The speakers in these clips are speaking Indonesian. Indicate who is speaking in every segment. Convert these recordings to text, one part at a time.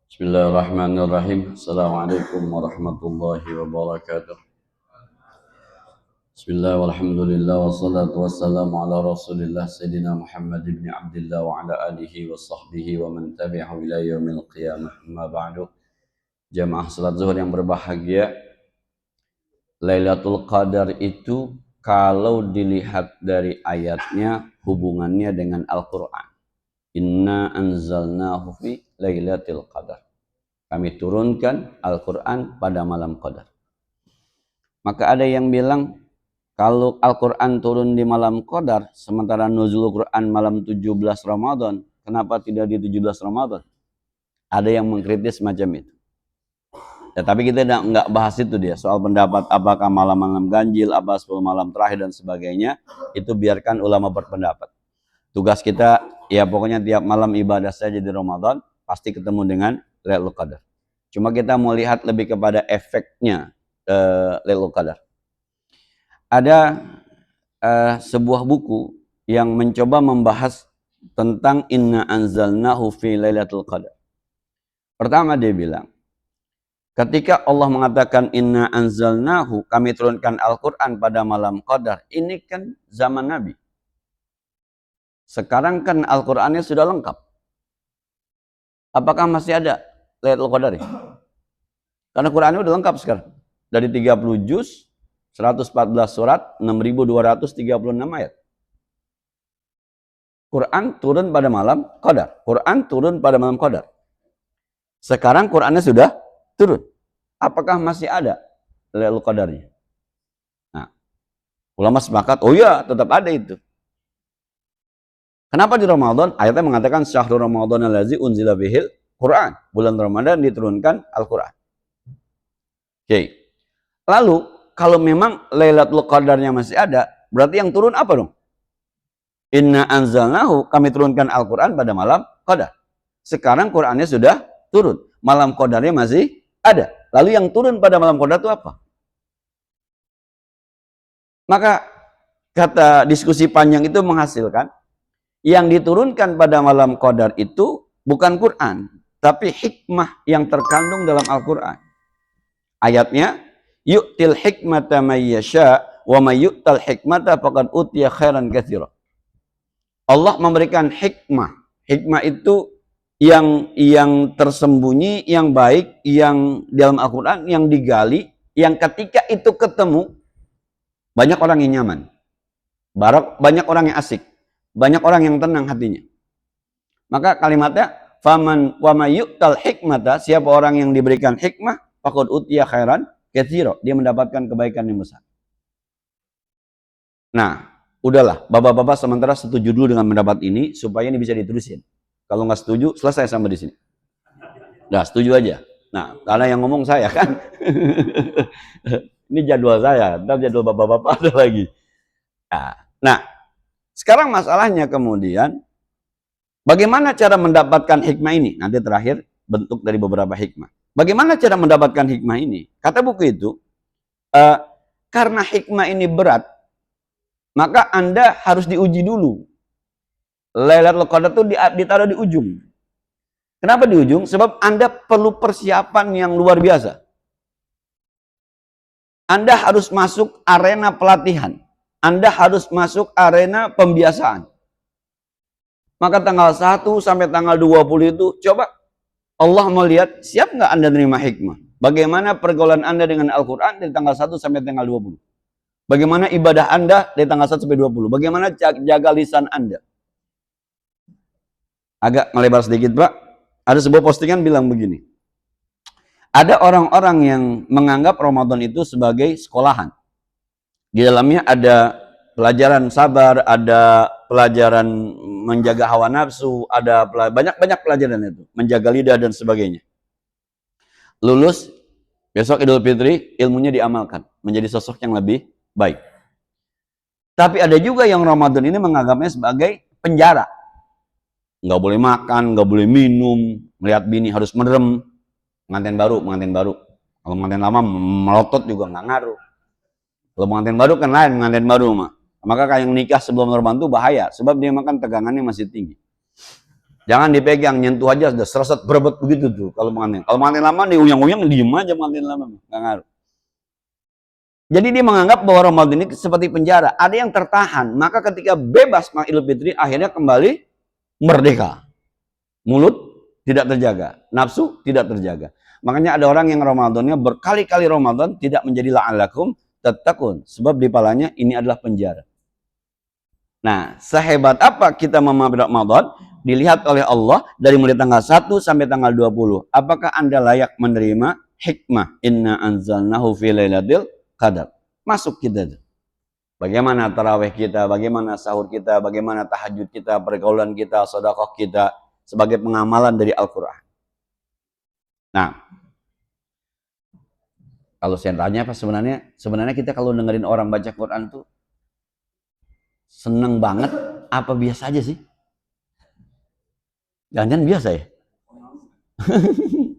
Speaker 1: Bismillahirrahmanirrahim. Assalamualaikum warahmatullahi wabarakatuh. Bismillah walhamdulillah wassalatu wassalamu ala rasulillah Sayyidina Muhammad ibn Abdullah wa ala alihi wa sahbihi wa man tabi'ahu ila yaumil qiyamah. Amma ba'du. Jamaah salat zuhur yang berbahagia, Lailatul Qadar itu kalau dilihat dari ayatnya hubungannya dengan Al-Qur'an. Inna anzalnahu fi Lailatul Qadar. Kami turunkan Al-Quran pada malam Qadar. Maka ada yang bilang, kalau Al-Quran turun di malam Qadar, sementara nuzul Quran malam 17 Ramadan, kenapa tidak di 17 Ramadan? Ada yang mengkritis macam itu. Ya, tapi kita nggak bahas itu dia. Soal pendapat apakah malam-malam ganjil, apa 10 malam terakhir dan sebagainya, itu biarkan ulama berpendapat. Tugas kita, ya pokoknya tiap malam ibadah saja di Ramadan, pasti ketemu dengan Lailatul Qadar. Cuma kita mau lihat lebih kepada efeknya Lailatul Qadar. Ada sebuah buku yang mencoba membahas tentang Inna anzalnahu fi Lailatul Qadar. Pertama dia bilang, ketika Allah mengatakan Inna anzalnahu, kami turunkan Al-Quran pada malam Qadar, ini kan zaman Nabi. Sekarang kan Al-Qurannya sudah lengkap. Apakah masih ada Lailatul Qadar? Karena Qurannya udah lengkap sekarang. Dari 30 juz, 114 surat, 6.236 ayat. Quran turun pada malam Qadar. Quran turun pada malam Qadar. Sekarang Qurannya sudah turun. Apakah masih ada Lailatul Qadarnya? Nah, ulama sepakat, oh ya, tetap ada itu. Kenapa di Ramadan? Ayatnya mengatakan syahrul Ramadan allazi unzila bihil Quran. Bulan Ramadan diturunkan Al-Quran. Oke. Lalu, kalau memang Lailatul Qadarnya masih ada, berarti yang turun apa dong? Inna anzalnahu, kami turunkan Al-Quran pada malam Qadar. Sekarang Qurannya sudah turun. Malam Qadarnya masih ada. Lalu yang turun pada malam Qadar itu apa? Maka, kata diskusi panjang itu menghasilkan, yang diturunkan pada malam Qadar itu bukan Quran, tapi hikmah yang terkandung dalam Al-Quran. Ayatnya, yu'til hikmata may yasha wa may yu'tal hikmata faqad utiya khairan katsira. Allah memberikan hikmah. Hikmah itu yang tersembunyi, yang baik, yang dalam Al-Quran, yang digali, yang ketika itu ketemu, banyak orang yang nyaman. Banyak orang yang asik. Banyak orang yang tenang hatinya. Maka kalimatnya, faman wa may yu'tal hikmata, siapa orang yang diberikan hikmah, faqad utiya khairan katsira, dia mendapatkan kebaikan yang besar. Nah, udahlah, bapak-bapak sementara setuju dulu dengan pendapat ini supaya ini bisa diterusin. Kalau nggak setuju, selesai sampai di sini. Nah, setuju aja. Nah, karena yang ngomong saya kan. Ini jadwal saya, ntar jadwal bapak-bapak ada lagi. Nah, sekarang masalahnya kemudian, bagaimana cara mendapatkan hikmah ini? Nanti terakhir, bentuk dari beberapa hikmah. Bagaimana cara mendapatkan hikmah ini? Kata buku itu, karena hikmah ini berat, maka Anda harus diuji dulu. Lailatul Qadar itu ditaruh di ujung. Kenapa di ujung? Sebab Anda perlu persiapan yang luar biasa. Anda harus masuk arena pelatihan. Anda harus masuk arena pembiasaan. Maka tanggal 1 sampai tanggal 20 itu, coba Allah melihat, siap nggak Anda menerima hikmah? Bagaimana pergaulan Anda dengan Al-Quran dari tanggal 1 sampai tanggal 20? Bagaimana ibadah Anda dari tanggal 1 sampai 20? Bagaimana jaga lisan Anda? Agak melebar sedikit, Pak. Ada sebuah postingan bilang begini. Ada orang-orang yang menganggap Ramadan itu sebagai sekolahan. Di dalamnya ada pelajaran sabar, ada pelajaran menjaga hawa nafsu, ada banyak pelajaran itu, menjaga lidah dan sebagainya. Lulus, besok Idul Fitri, ilmunya diamalkan, menjadi sosok yang lebih baik. Tapi ada juga yang Ramadan ini menganggapnya sebagai penjara. Nggak boleh makan, nggak boleh minum, melihat bini harus merem, pengantin baru. Kalau pengantin lama melotot juga nggak ngaruh. Kalau pengantin baru kan lain, pengantin baru mah. Maka kayak nikah sebelum Ramadan itu bahaya, sebab dia makan tegangannya masih tinggi. Jangan dipegang, nyentuh aja sudah seret berebet begitu tuh kalau pengantin. Kalau pengantin lama diuyang-uyang diem aja pengantin lama, nggak ngaruh. Jadi dia menganggap bahwa Ramadan ini seperti penjara. Ada yang tertahan, maka ketika bebas Idul Fitri akhirnya kembali merdeka. Mulut tidak terjaga, nafsu tidak terjaga. Makanya ada orang yang Ramadannya berkali-kali Ramadan tidak menjadi la'alakum tattaqun, sebab di palanya ini adalah penjara. Nah, sehebat apa kita memahami Ramadan dilihat oleh Allah dari mulai tanggal 1 sampai tanggal 20. Apakah Anda layak menerima hikmah inna anzalnahu fi lailatul qadar? Masuk kita tuh. Bagaimana tarawih kita, bagaimana sahur kita, bagaimana tahajud kita, pergaulan kita, sedekah kita sebagai pengamalan dari Al-Qur'an. Nah, kalau saya tanya apa sebenarnya kita kalau dengerin orang baca Quran tuh seneng banget apa biasa aja sih? Jangan-jangan biasa ya?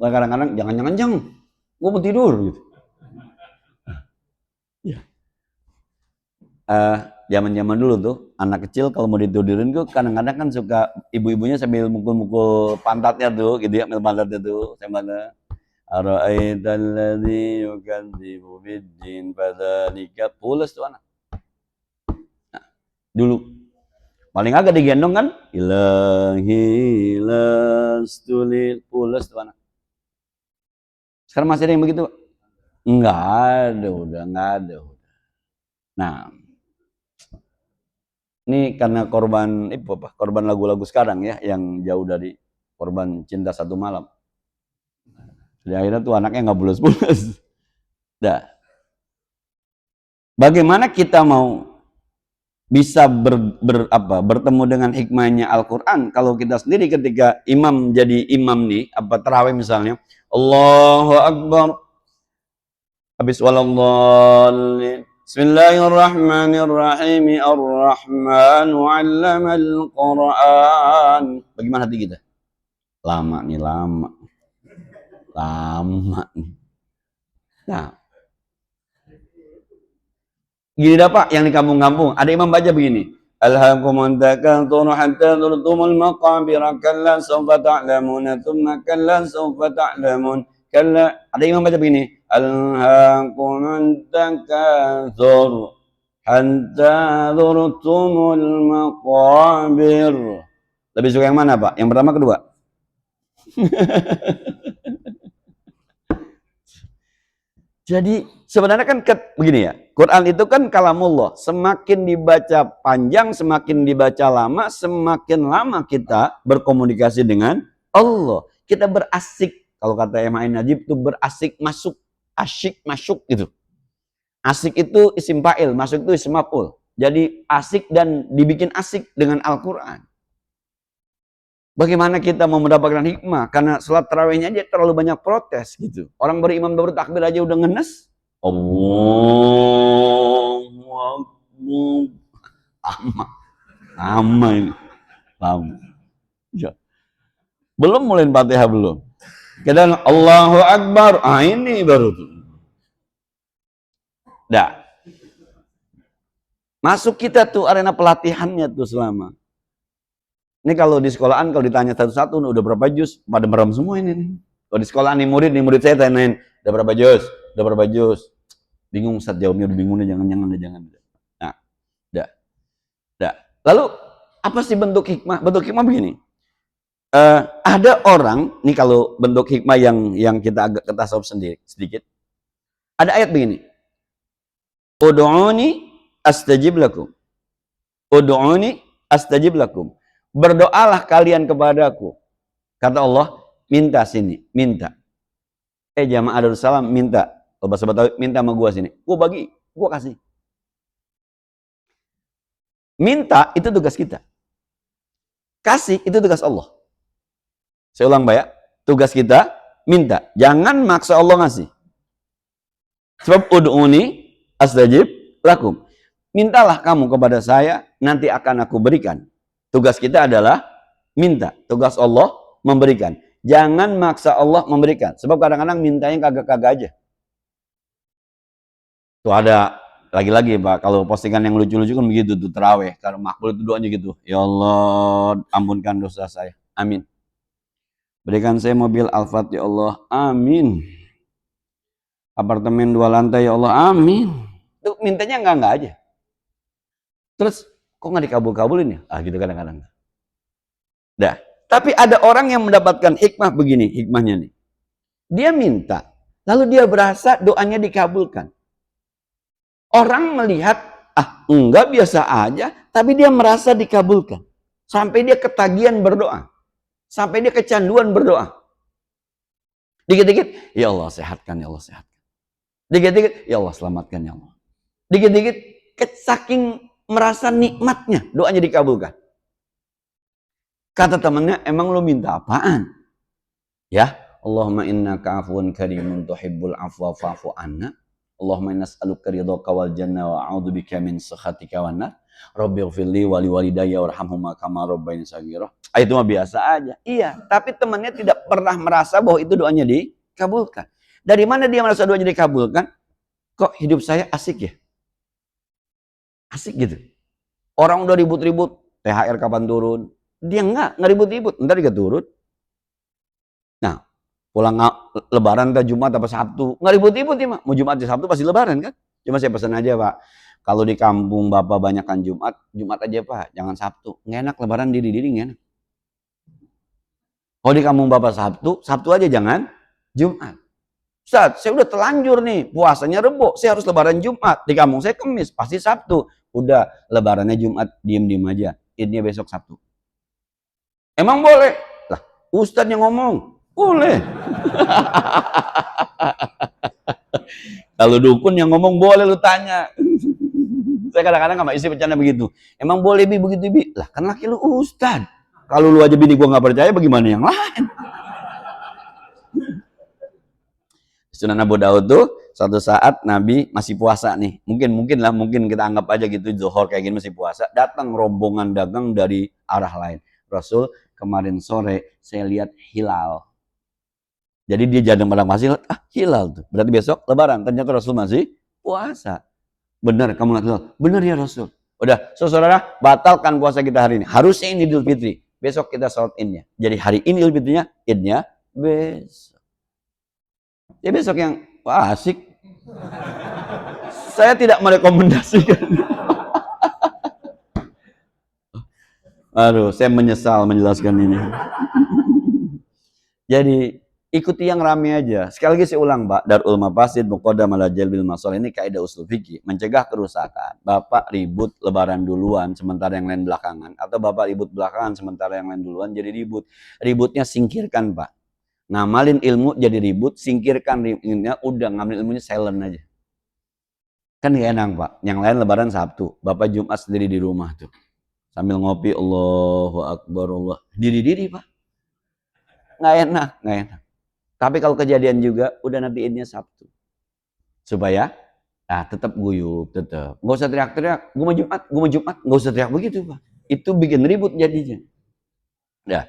Speaker 1: Kadang-kadang jangan, gue mau tidur gitu. Ya. Zaman-zaman dulu tuh anak kecil kalau mau ditidurin tuh kadang-kadang kan suka ibu-ibunya sambil mukul-mukul pantatnya tuh gitu ya, ambil pantatnya tuh sambil ara'aital ladzi yukadzibu biddin fadzalika pules tuh anak. Nah, dulu paling agak digendong kan ilahi lastulil pules tuh anak. Sekarang masih ada yang begitu? Enggak ada, udah enggak ada. Nah, ini karena korban lagu-lagu sekarang ya, yang jauh dari korban cinta satu malam. Jadi akhirnya tuh anaknya nggak bules-bules. Dah. Bagaimana kita mau bisa bertemu dengan hikmahnya Al-Quran kalau kita sendiri ketika imam jadi imam nih, tarawih misalnya, Allahu Akbar, habis waladhdallin, Bismillahirrahmanirrahim, Ar-Rahman 'allamal Qur'an. Bagaimana hati kita? Lama nih. Nah, gini dah Pak, yang di kampung-kampung ada imam baca begini. Alhaakumut takatsur hatta zurtumul maqabir kalla sawfa ta'lamun tsumma kalla sawfa ta'lamun. Kalla, ada imam baca begini. Alhaakumut takatsur hatta zurtumul maqabir. Lebih suka yang mana Pak? Yang pertama kedua? Jadi sebenarnya kan begini ya, Quran itu kan kalamullah, semakin dibaca panjang, semakin dibaca lama, semakin lama kita berkomunikasi dengan Allah. Kita berasik, kalau kata Imam Najib itu berasik masuk, asyik masuk gitu. Asik itu isim fa'il, masuk itu isim maf'ul. Jadi asik dan dibikin asik dengan Al-Quran. Bagaimana kita mau mendapatkan hikmah? Karena sholat tarawihnya aja terlalu banyak protes gitu. Orang berimam baru takbir aja udah ngenes. Allahu Akbar. Lama ini. Lama. Ya. Belum mulai Fatihah belum. Kadang Allahu Akbar. Ini baru tuh. Dah. Masuk kita tuh arena pelatihannya tuh selama. Ini kalau di sekolahan kalau ditanya satu-satu udah berapa juz, pada merem semua ini nih. Kalau di sekolahan nih murid saya tanyain, udah berapa juz? Udah berapa juz? Bingung Ustaz jawabnya, udah bingung nih, jangan. Nah, dah. Lalu apa sih bentuk hikmah? Bentuk hikmah begini. Ada orang, nih kalau bentuk hikmah yang kita agak ketasawuf sendiri sedikit. Ada ayat begini. Ud'uni astajib lakum. Ud'uni astajib lakum. Berdoalah kalian kepadaku. Kata Allah, minta sini, minta. Jamaah Darussalam minta. Kalau bahasa Betawi, minta sama gua sini. Gua bagi, gua kasih. Minta itu tugas kita. Kasih itu tugas Allah. Saya ulang ya, tugas kita minta. Jangan maksa Allah ngasih. Sebab ud'uni astajib lakum. Mintalah kamu kepada saya, nanti akan aku berikan. Tugas kita adalah minta. Tugas Allah memberikan. Jangan maksa Allah memberikan. Sebab kadang-kadang mintanya kagak-kagak aja. Tuh ada lagi-lagi Pak, kalau postingan yang lucu-lucu kan begitu tuh, tarawih. Kalau makbul itu doanya gitu. Ya Allah, ampunkan dosa saya. Amin. Berikan saya mobil Alphard ya Allah. Amin. Apartemen 2 lantai ya Allah. Amin. Tuh mintanya enggak aja. Terus kok nggak dikabul-kabulin ya? Gitu kadang-kadang. Dah. Tapi ada orang yang mendapatkan hikmah begini, hikmahnya nih. Dia minta, lalu dia berasa doanya dikabulkan. Orang melihat, enggak biasa aja, tapi dia merasa dikabulkan. Sampai dia ketagihan berdoa. Sampai dia kecanduan berdoa. Dikit-dikit, ya Allah sehatkan, ya Allah sehatkan. Dikit-dikit, ya Allah selamatkan, ya Allah. Dikit-dikit, saking merasa nikmatnya, doanya dikabulkan. Kata temannya, emang lo minta apaan? Ya, Allahumma innaka afuwun karimun tuhibbul afwa fa'fu anna. Allahumma inna as'aluka ridhaka wal janna wa a'udzubika min sakhatika wan nar. Rabbighfirli wa liwalidayya warhamhuma kama rabbayani shaghira. Itu mah biasa aja. Iya, tapi temannya tidak pernah merasa bahwa itu doanya dikabulkan. Dari mana dia merasa doanya dikabulkan? Kok hidup saya asik ya? Asik gitu. Orang udah ribut-ribut, THR kapan turun? Dia enggak ribut-ribut, ntar dia turun. Nah, pulang lebaran ke Jumat apa Sabtu, nggak ribut-ribut ya, mau Jumat di Sabtu pasti lebaran kan? Cuma saya pesan aja Pak, kalau di kampung Bapak banyakkan Jumat aja Pak, jangan Sabtu. Nggak enak lebaran diri-diri nggak enak. Kalau di kampung Bapak Sabtu aja jangan Jumat. Ustaz, saya udah telanjur nih, puasanya Rebo, saya harus lebaran Jumat. Di kampung saya Kemis, pasti Sabtu. Udah, lebarannya Jumat, diem-diem aja. Idnya besok Sabtu. Emang boleh? Lah, Ustaz yang ngomong. Boleh. Kalau dukun yang ngomong boleh lu tanya. Saya kadang-kadang sama istri bercanda begitu. Emang boleh Bi begitu Bi? Lah kan laki lu Ustaz. Kalau lu aja bini gua nggak percaya bagaimana yang lain? Sunan Abu Daud tuh suatu saat Nabi masih puasa nih. Mungkin kita anggap aja gitu zuhur kayak gini masih puasa. Datang rombongan dagang dari arah lain. Rasul, kemarin sore saya lihat hilal. Jadi dia jadang padang pasir, hilal tuh. Berarti besok lebaran. Ternyata Rasul masih puasa. Benar kamu lihat hilal? Benar ya Rasul. Udah, saudara, batalkan puasa kita hari ini. Harusnya ini Idul Fitri. Besok kita sholat idnya. Jadi hari ini Idul Fitrinya, idnya besok. Ya besok yang asik. Saya tidak merekomendasikan. Aduh, saya menyesal menjelaskan ini. Jadi ikuti yang rame aja. Sekali lagi saya ulang, Pak. Darul Mafasid Muqaddam ala Jalbil Masalih ini kaidah usul fikih, mencegah kerusakan. Bapak ribut lebaran duluan sementara yang lain belakangan, atau Bapak ribut belakangan sementara yang lain duluan jadi ribut. Ributnya singkirkan, Pak. Ngamalin ilmu jadi ribut, singkirkan ilmunya, udah ngambil ilmunya silent aja. Kan gak enak Pak, yang lain lebaran Sabtu, Bapak Jumat sendiri di rumah tuh. Sambil ngopi, Allahu Akbar, Allah. Diri-diri Pak. Gak enak. Tapi kalau kejadian juga, udah nanti idnya Sabtu. Supaya, tetap guyup, tetap. Gak usah teriak-teriak, gue mau Jumat, gak usah teriak begitu Pak. Itu bikin ribut jadinya. Ya.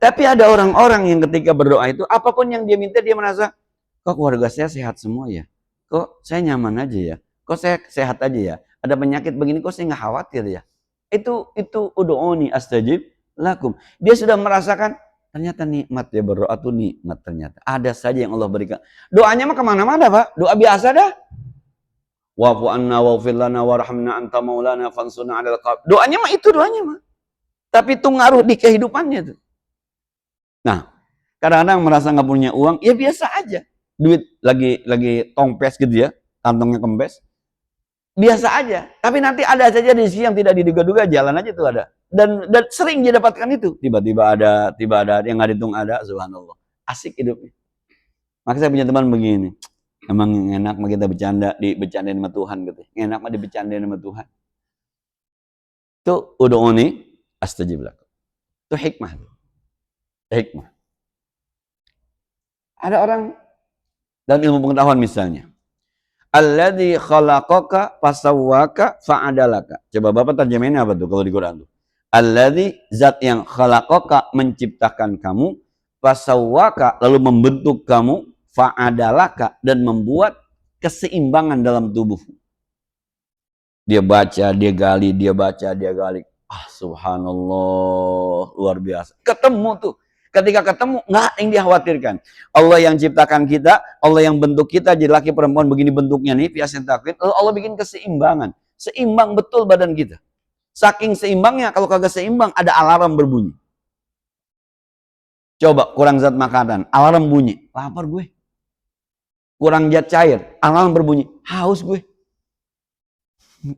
Speaker 1: Tapi ada orang-orang yang ketika berdoa itu, apapun yang dia minta, dia merasa, kok keluarga saya sehat semua ya? Kok saya nyaman aja ya? Kok saya sehat aja ya? Ada penyakit begini, kok saya nggak khawatir ya? Itu udu'uni astajib lakum. Dia sudah merasakan, ternyata nikmat ya berdoa tuh nikmat ternyata. Ada saja yang Allah berikan. Doanya mah kemana-mana Pak. Doa biasa dah. Wa'fu anna wa'fir lana warhamna anta maulana fansurna 'alal qawm. Doanya mah itu doanya mah. Tapi itu ngaruh di kehidupannya tuh. Nah, kadang-kadang merasa nggak punya uang, ya biasa aja. Duit lagi tongpes gitu ya, kantongnya kempes. Biasa aja. Tapi nanti ada saja di sisi yang tidak diduga-duga, jalan aja tuh ada. Dan sering dia dapatkan itu. Tiba-tiba ada yang nggak dihitung ada, subhanallah. Asik hidupnya. Maka saya punya teman begini. Emang enak mah kita dibercandain sama Tuhan gitu. Enak mah dibercandain sama Tuhan. Itu ud'uni astajib lakum. Itu hikmah. Ada orang dalam ilmu pengetahuan misalnya, alladzi khalaqaka fasawwaka fa'adalaka. Coba Bapak terjemahin apa tuh kalau di Quran tuh? Alladzi, zat yang khalaqaka, menciptakan kamu, fasawwaka, lalu membentuk kamu, fa'adalaka, dan membuat keseimbangan dalam tubuhmu. Dia baca, dia gali, dia baca, dia gali. Subhanallah, luar biasa. Ketemu tuh. Ketika ketemu, nggak yang dikhawatirkan. Allah yang ciptakan kita, Allah yang bentuk kita, jadi laki perempuan begini bentuknya nih, fiasnya taklid. Lalu Allah bikin keseimbangan. Seimbang betul badan kita. Saking seimbangnya, kalau kagak seimbang, ada alarm berbunyi. Coba, kurang zat makanan, alarm bunyi. Lapar gue. Kurang zat cair, alarm berbunyi. Haus gue.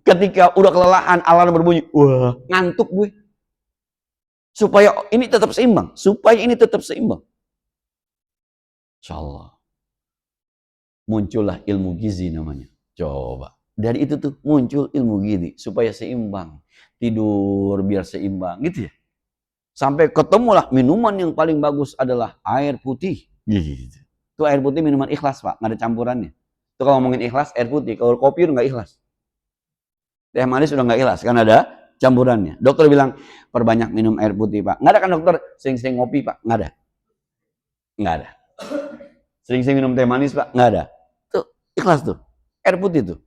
Speaker 1: Ketika udah kelelahan, alarm berbunyi. Wah, ngantuk gue. Supaya ini tetap seimbang. Insya Allah. Muncullah ilmu gizi namanya. Coba. Dari itu tuh muncul ilmu gizi. Supaya seimbang. Tidur biar seimbang. Gitu ya. Sampai ketemulah minuman yang paling bagus adalah air putih. Gitu. Itu air putih minuman ikhlas, Pak. Nggak ada campurannya. Itu kalau ngomongin ikhlas, air putih. Kalau kopi udah nggak ikhlas. Teh manis udah nggak ikhlas. Kan ada campurannya. Dokter bilang, perbanyak minum air putih, Pak. Nggak ada kan dokter sering-sering ngopi, Pak? Nggak ada. Nggak ada. Sering-sering minum teh manis, Pak? Nggak ada. Tuh, ikhlas tuh. Air putih tuh.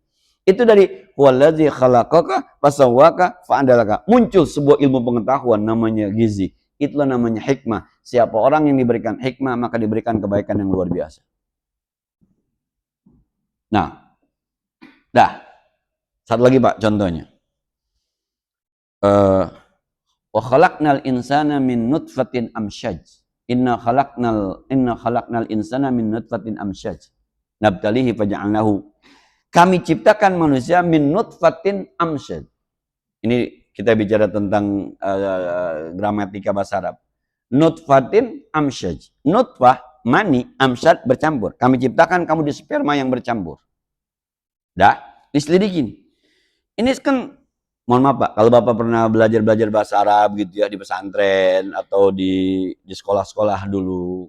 Speaker 1: Itu dari waladzi khalaqaka fasawwaka fa'adalaka. Muncul sebuah ilmu pengetahuan namanya gizi. Itulah namanya hikmah. Siapa orang yang diberikan hikmah, maka diberikan kebaikan yang luar biasa. Nah, satu lagi, Pak, contohnya. Wa khalaqnal insana min nutfatin amsyaj. Inna khalaqnal insana min nutfatin amsyaj. Nabtalihi faja'alnahu. Kami ciptakan manusia min nutfatin amsyaj. Ini kita bicara tentang gramatika bahasa Arab. Nutfatin amsyaj. Nutfah, mani, amsyaj bercampur. Kami ciptakan kamu di sperma yang bercampur. Dah, diselidiki nih. Ini kan, mohon maaf Pak, kalau Bapak pernah belajar bahasa Arab gitu ya, di pesantren atau di sekolah-sekolah dulu.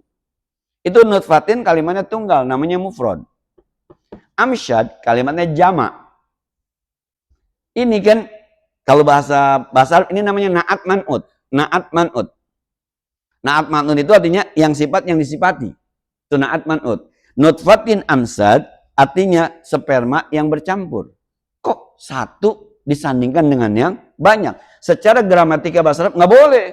Speaker 1: Itu nutfatin kalimatnya tunggal, namanya mufrad. Amsyad kalimatnya jamak. Ini kan, kalau bahasa Arab ini namanya na'at man'ud. Na'at man'ud. Na'at man'ud itu artinya yang sifat yang disifati. Itu na'at man'ud. Nutfatin amsyad artinya sperma yang bercampur. Kok satu disandingkan dengan yang banyak? Secara gramatika bahasa Arab nggak boleh.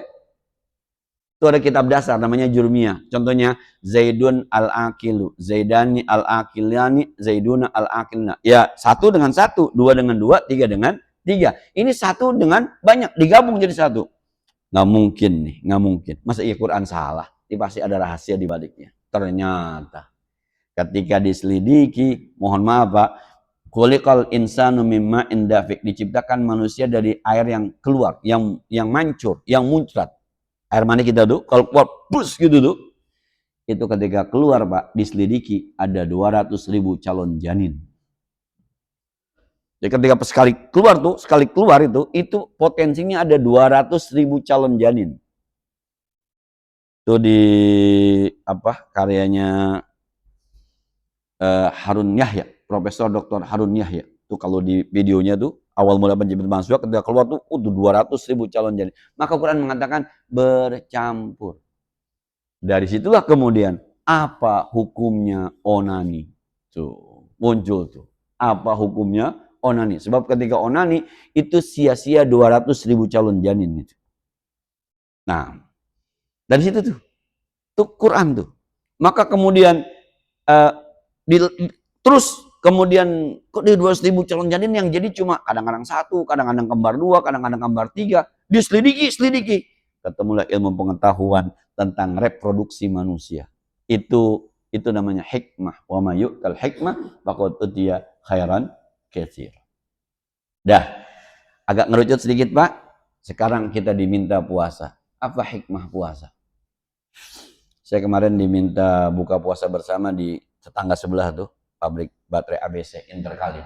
Speaker 1: Itu ada kitab dasar namanya Jurmiyah. Contohnya Zaidun al-Aqilu, Zaidani al-Aqilani, Zaiduna al-Aqilna. Ya, satu dengan satu, dua dengan dua, tiga dengan tiga. Ini satu dengan banyak digabung jadi satu. Nggak mungkin nih, nggak mungkin. Masa iya Quran salah? Ini pasti ada rahasia di baliknya. Ternyata ketika diselidiki, mohon maaf Pak, khuliqal insanu mimma indafik, diciptakan manusia dari air yang keluar, yang mancur, yang muncrat. Air mani kita tuh kalau keluar bus gitu tuh, itu ketika keluar Pak, diselidiki ada 200.000 calon janin. Jadi ketika sekali keluar itu potensinya ada 200.000 calon janin. Itu di karyanya Harun Yahya, Profesor Dr. Harun Yahya. Tuh kalau di videonya tuh awal mula penciptaan manusia ketika keluar tuh 200.000 calon janin. Maka Quran mengatakan bercampur. Dari situlah kemudian apa hukumnya onani? Tuh muncul tuh. Apa hukumnya onani? Sebab ketika onani itu sia-sia 200.000 calon janin itu. Nah, dari situ tuh Quran tuh. Maka kemudian terus kemudian kok di 200.000 calon janin yang jadi cuma kadang-kadang satu, kadang-kadang kembar dua, kadang-kadang kembar tiga. Diselidiki. Ketemulah ilmu pengetahuan tentang reproduksi manusia. Itu namanya hikmah. Wa ma yu'tal hikmah faqad utiya khairan katsir. Dah, agak ngerucut sedikit Pak. Sekarang kita diminta puasa. Apa hikmah puasa? Saya kemarin diminta buka puasa bersama di tetangga sebelah tuh, pabrik baterai ABC Interkali.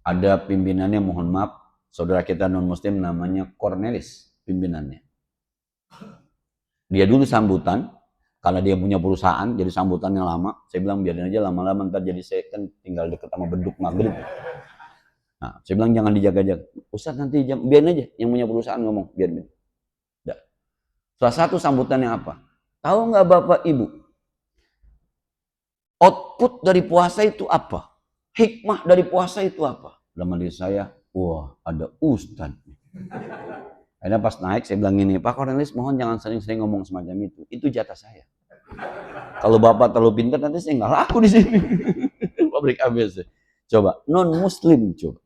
Speaker 1: Ada pimpinannya, mohon maaf, saudara kita non muslim namanya Cornelis pimpinannya. Dia dulu sambutan, karena dia punya perusahaan, jadi sambutannya lama. Saya bilang biarin aja lama-lama, ntar jadi saya kan tinggal deket sama beduk maghrib. Nah, saya bilang jangan dijaga-jaga. Ustaz nanti biarin aja yang punya perusahaan ngomong, biarin. Salah satu sambutannya apa? Tahu nggak Bapak Ibu? Output dari puasa itu apa? Hikmah dari puasa itu apa? Dalam diri saya, wah ada Ustaz. Akhirnya pas naik saya bilang ini, Pak Cornelis mohon jangan sering-sering ngomong semacam itu. Itu jatah saya. Kalau Bapak terlalu pintar nanti saya nggak laku di sini. Pabrik ABC. Coba non Muslim coba.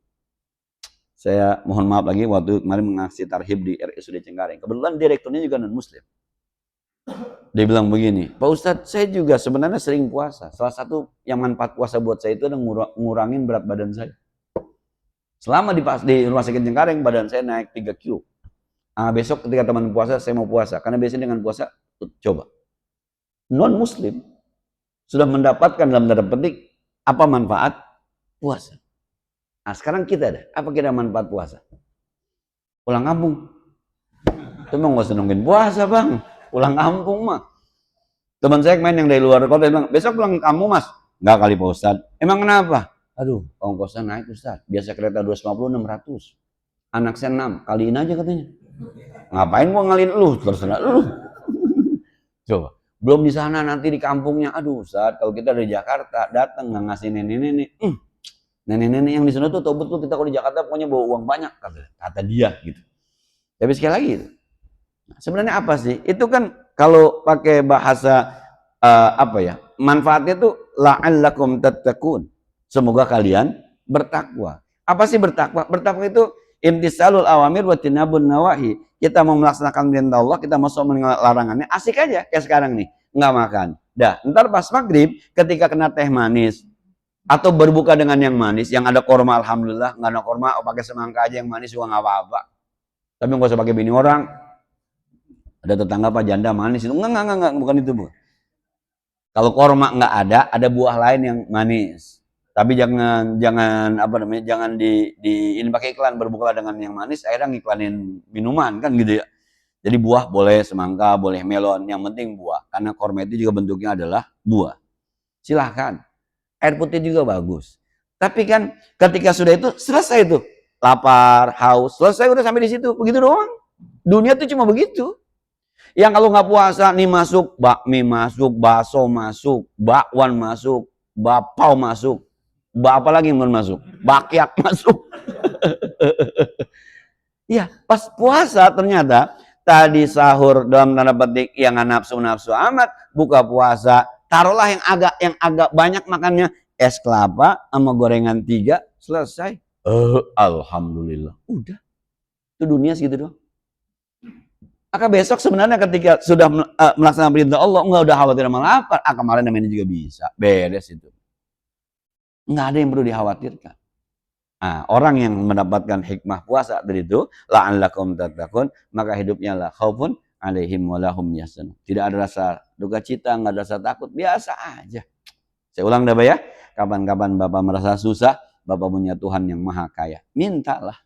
Speaker 1: Saya mohon maaf lagi waktu kemarin mengaksi tarhib di RSUD Cengkareng. Kebetulan direkturnya juga non Muslim. Dia bilang begini, Pak Ustadz saya juga sebenarnya sering puasa. Salah satu yang manfaat puasa buat saya itu adalah ngurangin berat badan saya. Selama di rumah sakit Cengkareng badan saya naik 3 kilo. Besok ketika teman puasa saya mau puasa. Karena biasanya dengan puasa coba. Non Muslim sudah mendapatkan dalam tanda petik apa manfaat puasa. Nah sekarang kita ada, apa kira manfaat puasa? Pulang kampung. Itu mah gak usah nungguin puasa bang, pulang kampung mah. Teman saya main yang dari luar kota bilang, besok pulang kampung mas? Enggak kali Pak Ustadz. Emang kenapa? Aduh, ongkosnya naik Ustadz. Biasa kereta 250, 600. Anak saya 6, kaliin aja katanya. Ngapain gua ngaliin lu, terserah lu. Coba. Belum di sana nanti di kampungnya, aduh Ustadz, kalau kita dari Jakarta datang nggak ngasih nenek-nenek, nenek-nenek yang di sana tuh tahu betul kita kalau di Jakarta pokoknya bawa uang banyak kata dia gitu. Tapi sekali lagi, sebenarnya apa sih? Itu kan kalau pakai bahasa apa ya? Manfaatnya tuh la'allakum tattaqun. Semoga kalian bertakwa. Apa sih bertakwa? Bertakwa itu imtisalul awamir wa tinabun nawahi. Kita mau melaksanakan perintah Allah, kita masuk larangannya, asik aja kayak sekarang nih, nggak makan. Dah, ntar pas maghrib ketika kena teh manis atau berbuka dengan yang manis, yang ada korma alhamdulillah, nggak ada korma, pakai semangka aja yang manis juga nggak apa-apa. Tapi nggak usah pakai bini orang. Ada tetangga Pak janda manis itu enggak, bukan itu bu. Kalau korma nggak ada buah lain yang manis. Tapi jangan apa namanya, jangan ini pakai iklan berbuka dengan yang manis, akhirnya ngiklanin minuman kan gitu ya. Jadi buah boleh semangka, boleh melon, yang penting buah. Karena korma itu juga bentuknya adalah buah. Silahkan. Air putih juga bagus. Tapi kan ketika sudah itu selesai itu, lapar, haus, selesai udah sampai di situ, begitu doang. Dunia tuh cuma begitu. Yang kalau nggak puasa nih masuk bakmi masuk, bakso masuk, bakwan masuk, bapau masuk, apa lagi yang belum masuk? Bakyak masuk. Iya, pas puasa ternyata tadi sahur dalam tanda petik yang nafsu amat, buka puasa taruhlah yang agak banyak makannya, es kelapa sama gorengan 3 selesai. Alhamdulillah, udah itu dunia segitu doang. Maka besok sebenarnya ketika sudah melaksanakan perintah Allah, enggak udah khawatir sama lapar. Kemarin namanya juga bisa, beres itu. Enggak ada yang perlu dikhawatirkan. Orang yang mendapatkan hikmah puasa dari itu, la'allakum tattaqun, maka hidupnya la khaufun alaihim walahum yahzanun. Tidak ada rasa duka cita, enggak ada rasa takut, biasa aja. Saya ulang dah ya. Kapan-kapan Bapak merasa susah, Bapak punya Tuhan yang maha kaya. Mintalah.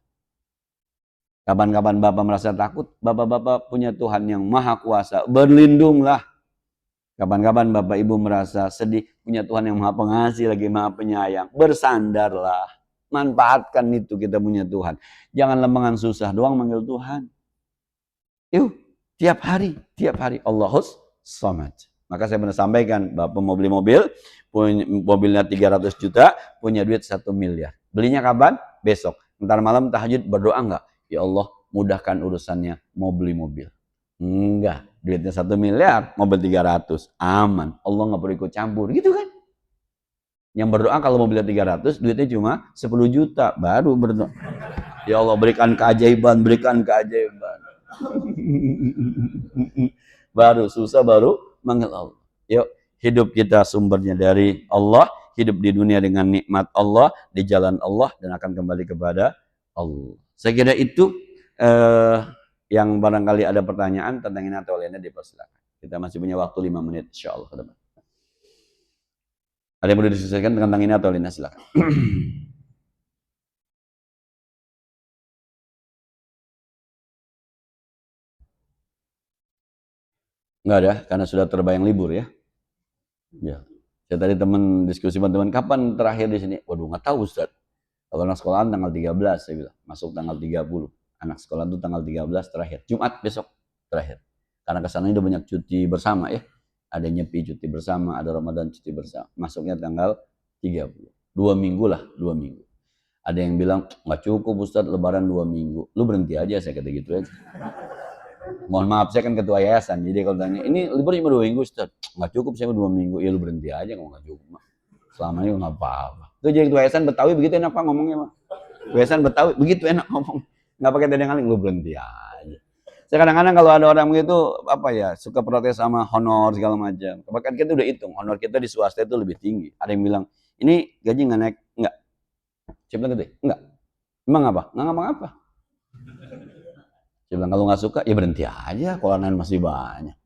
Speaker 1: Kapan-kapan Bapak merasa takut, Bapak punya Tuhan yang maha kuasa. Berlindunglah. Kapan-kapan Bapak Ibu merasa sedih, punya Tuhan yang maha pengasih, lagi maha penyayang. Bersandarlah. Manfaatkan itu kita punya Tuhan. Jangan lembangan susah doang manggil Tuhan. Yuk, tiap hari Allahus Samad. Maka saya pernah sampaikan, Bapak mau beli mobil, punya mobilnya 300 juta, punya duit 1 miliar. Belinya kapan? Besok. Ntar malam tahajud berdoa enggak? Ya Allah, mudahkan urusannya, mau beli mobil. Enggak, duitnya 1 miliar, mobil 300, aman. Allah nggak perlu ikut campur, gitu kan? Yang berdoa kalau mobilnya 300, duitnya cuma 10 juta, baru berdoa. Ya Allah, berikan keajaiban. Baru susah, baru manggil Allah. Yuk, hidup kita sumbernya dari Allah, hidup di dunia dengan nikmat Allah, di jalan Allah, dan akan kembali kepada Allah. Saya kira itu yang barangkali ada pertanyaan tentang ini atau lainnya dipersilakan. Kita masih punya waktu 5 menit insya Allah ke depan. Ada yang perlu diselesaikan tentang ini atau lainnya, silakan. Enggak ada, karena sudah terbayang libur ya. Ya. Saya tadi teman diskusi teman-teman, kapan terakhir di sini? Waduh, nggak tahu Ustaz. Kalau anak sekolahan tanggal 13 saya bilang, masuk tanggal 30. Anak sekolah itu tanggal 13 terakhir. Jumat besok terakhir. Karena kesana udah banyak cuti bersama ya. Ada nyepi cuti bersama, ada Ramadan cuti bersama. Masuknya tanggal 30. 2 minggu lah, 2 minggu. Ada yang bilang, nggak cukup Ustadz, lebaran 2 minggu. Lu berhenti aja, saya kata gitu aja. Mohon maaf, saya kan ketua yayasan, jadi kalau tanya, ini libur cuma 2 minggu Ustadz. Nggak cukup, saya 2 minggu. Ya lu berhenti aja kalau nggak cukup. Selama ini nggak apa-apa. Itu jadi ketua yayasan Betawi begitu enak Pak ngomongnya Pak. Yayasan Betawi begitu enak ngomong. Nggak pakai tedeng-aling, lu berhenti aja. Saya kadang-kadang kalau ada orang begitu, apa ya, suka protes sama honor segala macam. Bahkan kita udah hitung, honor kita di swasta itu lebih tinggi. Ada yang bilang, ini gaji nggak naik? Nggak. Saya bilang gitu, enggak. Emang apa? Nggak ngapa-ngapa. Saya bilang kalau nggak suka ya berhenti aja, kolanan masih banyak.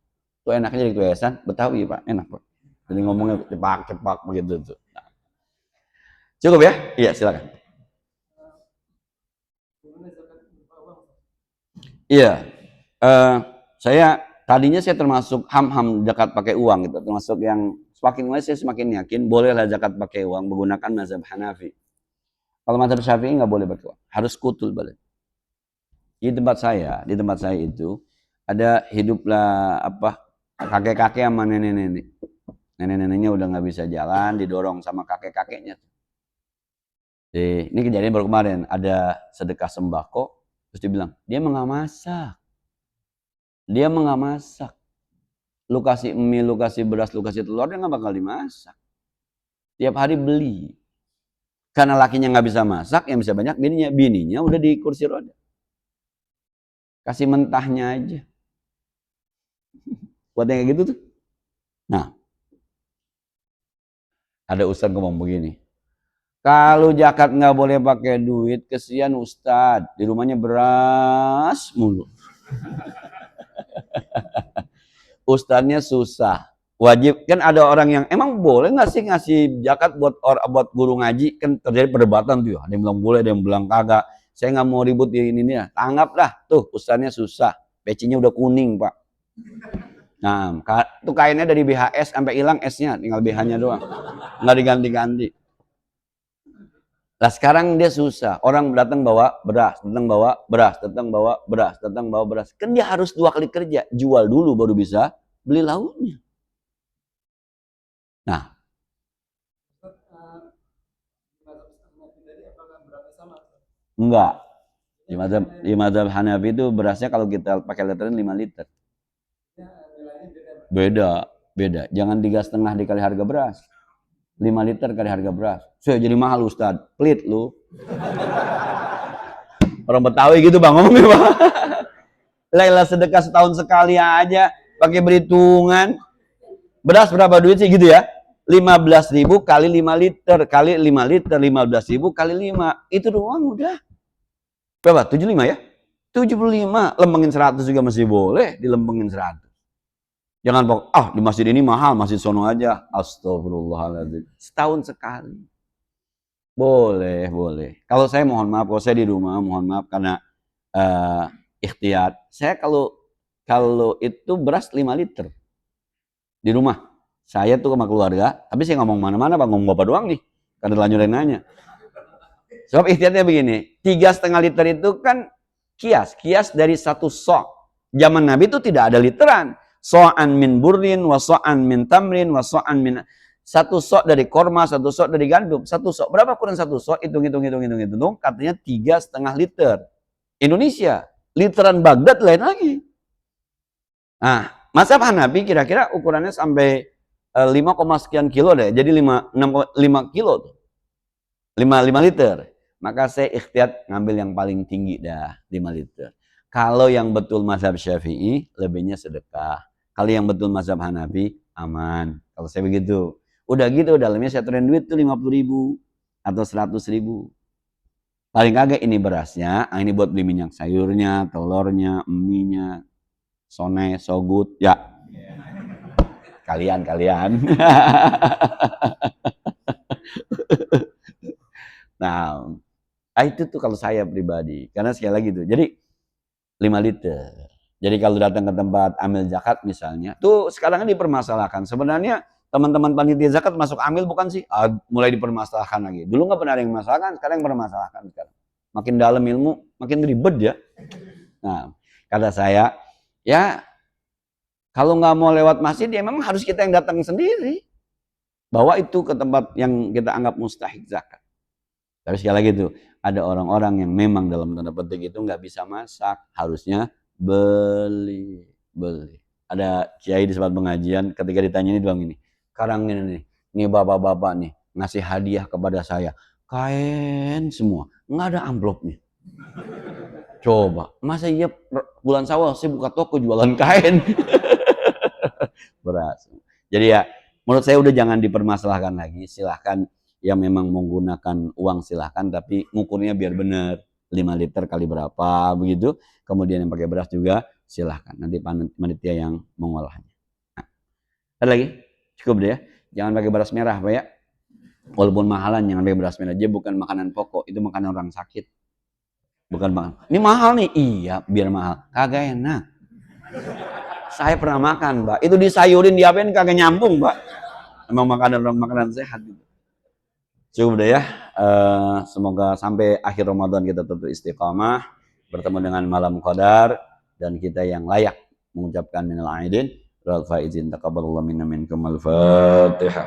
Speaker 1: Tuh enaknya jadi ketua yayasan Betawi Pak, enak Pak. Jadi ngomongnya cepak-cepak begitu tuh. Nah, cukup ya? Iya silakan. Iya, saya tadinya saya termasuk ham-ham zakat pakai uang gitu, termasuk yang semakin mulai saya semakin yakin bolehlah zakat pakai uang menggunakan mazhab Hanafi. Kalau mazhab Syafi'i nggak boleh pakai uang, harus kutul balik. Di tempat saya itu ada hiduplah apa kakek-kakek sama nenek-nenek. Nenek-neneknya udah nggak bisa jalan, didorong sama kakek-kakeknya. Ini kejadian baru kemarin, ada sedekah sembako, terus dibilang dia nggak masak, dia nggak masak. Lu kasih mie, lu kasih beras, lu kasih telur, dia nggak bakal dimasak. Tiap hari beli. Karena lakinya nggak bisa masak, yang bisa banyak bininya. Bininya udah di kursi roda. Kasih mentahnya aja. Buat yang kayak gitu tuh. Nah, ada ustadz ngomong begini. Kalau zakat nggak boleh pakai duit, kesian ustadz. Di rumahnya beras mulu. Ustadznya susah. Wajib kan ada orang yang emang boleh nggak sih ngasih zakat buat guru ngaji, kan terjadi perdebatan tuh ya. Ada yang bilang boleh, ada yang bilang kagak. Saya nggak mau ribut di ini ya. Tanggaplah tuh ustadznya susah, pecinya udah kuning Pak. Nah, itu kainnya dari BHS sampai hilang S-nya, tinggal BH-nya doang, nggak diganti-ganti. Nah sekarang dia susah, orang datang bawa beras, datang bawa beras, datang bawa beras, datang bawa beras. Kan dia harus 2 kali kerja, jual dulu baru bisa beli lauknya. Nah, enggak. Di mazhab Hanafi itu berasnya kalau kita pakai literan 5 liter. Beda, beda. Jangan digas setengah dikali harga beras. 5 liter kali harga beras. Saya jadi mahal Ustad. Pelit lu. Orang Betawi gitu Bang ngomongnya Bang. Laila sedekah setahun sekali aja pakai perhitungan. Beras berapa duit sih gitu ya? 15.000 kali 5 liter kali 5 liter 15.000 kali 5. Itu doang udah. Berapa? 75 ya? 75. Lembengin 100 juga masih boleh dilembengin 100. Jangan di masjid ini mahal, masjid sono aja. Astagfirullahaladzim. Setahun sekali. Boleh, boleh. Kalau saya mohon maaf, kalau saya di rumah mohon maaf karena ikhtiyat. Saya kalau itu beras 5 liter di rumah. Saya tuh sama keluarga, tapi saya ngomong mana-mana, Bang, ngomong bapak doang nih. Karena lanjut yang nanya. Sebab ikhtiyatnya begini, 3,5 liter itu kan kias dari 1 sok. Zaman Nabi itu tidak ada literan. So'an min burrin, wa so'an min tamrin, wa so'an min 1 sok dari korma, 1 sok dari gandum. 1 sok, berapa kurang 1 sok? Hitung. Katanya 3,5 liter. Indonesia, literan Baghdad lain lagi. Nah, mazhab Hanafi kira-kira ukurannya sampai 5, sekian kilo deh. Jadi 5 kilo tuh. 5 liter. Maka saya ikhtiyat ngambil yang paling tinggi dah, 5 liter. Kalau yang betul mazhab Syafi'i, lebihnya sedekah. Kalau yang betul mazhab Hanafi, aman. Kalau saya begitu. Udah gitu, dalamnya saya turin duit tuh 50.000 atau 100.000. Paling kagak ini berasnya, ini buat beli minyak sayurnya, telurnya, mie-nya, sonai, sogut, ya. Kalian. Nah, itu tuh kalau saya pribadi. Karena sekali lagi tuh, jadi 5 liter. Jadi kalau datang ke tempat amil zakat misalnya, tuh sekarang kan dipermasalahkan. Sebenarnya teman-teman panitia zakat masuk amil bukan sih? Mulai dipermasalahkan lagi. Dulu nggak pernah ada yang masalahkan, sekarang yang bermasalahkan sekarang. Makin dalam ilmu, makin ribet ya. Nah, kata saya, ya kalau nggak mau lewat masjid, ya memang harus kita yang datang sendiri. Bawa itu ke tempat yang kita anggap mustahik zakat. Tapi sekali lagi tuh, ada orang-orang yang memang dalam tanda petik itu nggak bisa masak, harusnya beli. Ada kiai di sebuah pengajian, ketika ditanya ini bilang ini, sekarang ini bapak-bapak nih ngasih hadiah kepada saya, kain semua, nggak ada amplopnya. Coba, masa iya bulan Syawal saya buka toko jualan kain? Beras. Jadi ya, menurut saya udah jangan dipermasalahkan lagi. Silahkan yang memang menggunakan uang silahkan, tapi ngukurnya biar benar. 5 liter kali berapa begitu. Kemudian yang pakai beras juga silahkan. Nanti panitia yang mengolahnya. Nah, ada lagi? Cukup deh ya. Jangan pakai beras merah, Pak ya. Walaupun mahalan, jangan pakai beras merah. Dia bukan makanan pokok, itu makanan orang sakit. Bukan makan. Ini mahal nih. Iya, biar mahal. Kagak enak. Saya pernah makan, Mbak. Itu disayurin, diapain kagak nyambung, Mbak. Emang makanan sehat gitu. Cukup deh ya. Semoga sampai akhir Ramadan kita tetap istiqamah, bertemu dengan malam qadar, dan kita yang layak mengucapkan minal aidin wal faizin taqabbalallahu minna minkum al-Fatihah.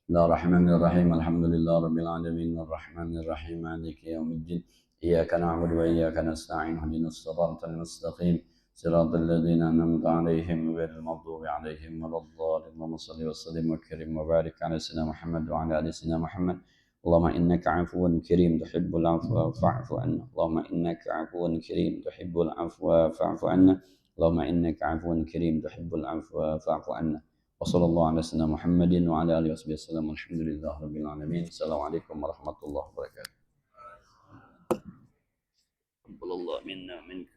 Speaker 1: Bismillahirrahmanirrahim. Alhamdulillahirabbil alamin arrahmanir rahim maliki yaumiddin. Iyyaka na'budu wa iyyaka nasta'in ihdinas siratal mustaqim. صراط الذين أنعمت عليهم غير المغضوب عليهم ولا الضالين اللهم صل وسلم وكرم وبارك على سيدنا محمد وعلى آل سيدنا محمد اللهم إنك عفو كريم تحب العفو فاعف عنا اللهم إنك عفو كريم تحب العفو فاعف عنا اللهم إنك عفو كريم تحب العفو فاعف عنا وصلى الله على سيدنا محمد وعلى آله وصحبه وسلم والحمد لله رب العالمين السلام عليكم ورحمة الله وبركاته. الله منا منك